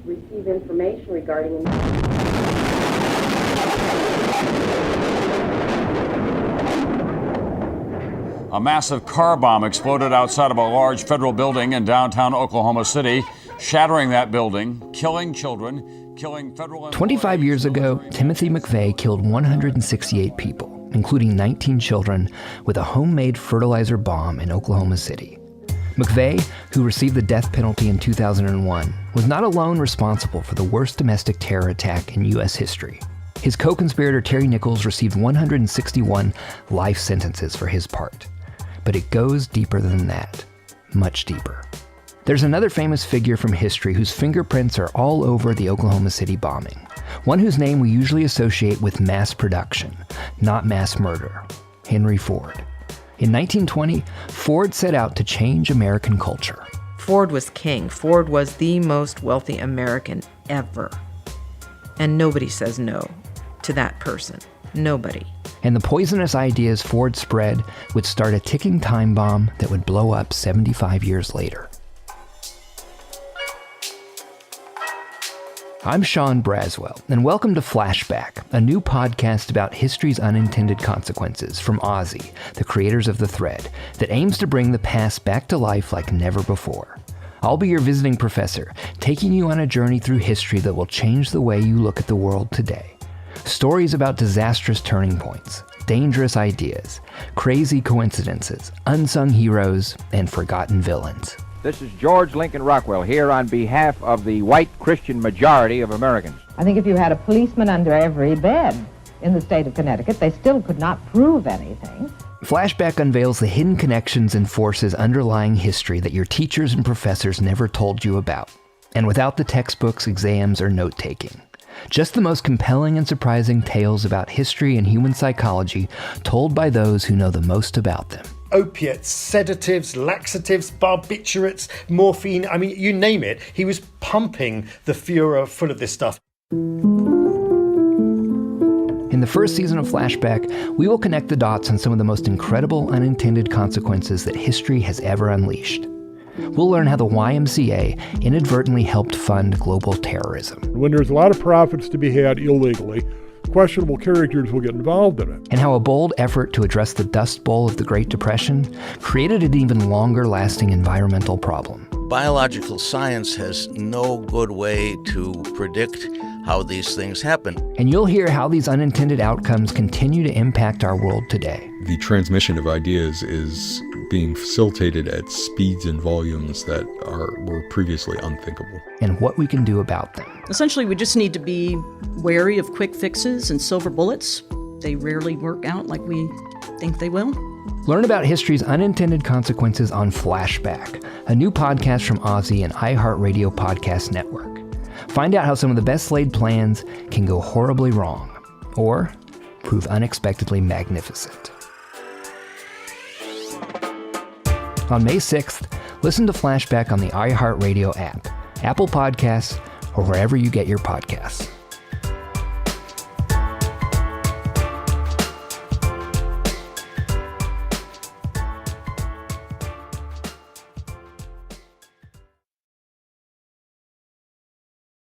receive information regarding... A massive car bomb exploded outside of a large federal building in downtown Oklahoma City, shattering that building, killing children, killing federal employees. 25 years ago, Timothy McVeigh killed 168 people, including 19 children, with a homemade fertilizer bomb in Oklahoma City. McVeigh, who received the death penalty in 2001, was not alone responsible for the worst domestic terror attack in U.S. history. His co-conspirator Terry Nichols received 161 life sentences for his part. But it goes deeper than that, much deeper. There's another famous figure from history whose fingerprints are all over the Oklahoma City bombing, one whose name we usually associate with mass production, not mass murder, Henry Ford. In 1920, Ford set out to change American culture. Ford was king. Ford was the most wealthy American ever. And nobody says no to that person. Nobody. And the poisonous ideas Ford spread would start a ticking time bomb that would blow up 75 years later. I'm Sean Braswell, and welcome to Flashback, a new podcast about history's unintended consequences from OZY, the creators of the thread, that aims to bring the past back to life like never before. I'll be your visiting professor, taking you on a journey through history that will change the way you look at the world today. Stories about disastrous turning points, dangerous ideas, crazy coincidences, unsung heroes, and forgotten villains. This is George Lincoln Rockwell here on behalf of the white Christian majority of Americans. I think if you had a policeman under every bed in the state of Connecticut, they still could not prove anything. Flashback unveils the hidden connections and forces underlying history that your teachers and professors never told you about, and without the textbooks, exams, or note-taking. Just the most compelling and surprising tales about history and human psychology told by those who know the most about them. Opiates, sedatives, laxatives, barbiturates, morphine, I mean, you name it. He was pumping the Führer full of this stuff. In the first season of Flashback, we will connect the dots on some of the most incredible unintended consequences that history has ever unleashed. We'll learn how the YMCA inadvertently helped fund global terrorism. When there's a lot of profits to be had illegally, questionable characters will get involved in it. And how a bold effort to address the Dust Bowl of the Great Depression created an even longer-lasting environmental problem. Biological science has no good way to predict how these things happen. And you'll hear how these unintended outcomes continue to impact our world today. The transmission of ideas is being facilitated at speeds and volumes that were previously unthinkable. And what we can do about them. Essentially, we just need to be wary of quick fixes and silver bullets. They rarely work out like we think they will. Learn about history's unintended consequences on Flashback, a new podcast from OZY and iHeartRadio Podcast Network. Find out how some of the best laid plans can go horribly wrong, or prove unexpectedly magnificent. On May 6th, listen to Flashback on the iHeartRadio app, Apple Podcasts, or wherever you get your podcasts.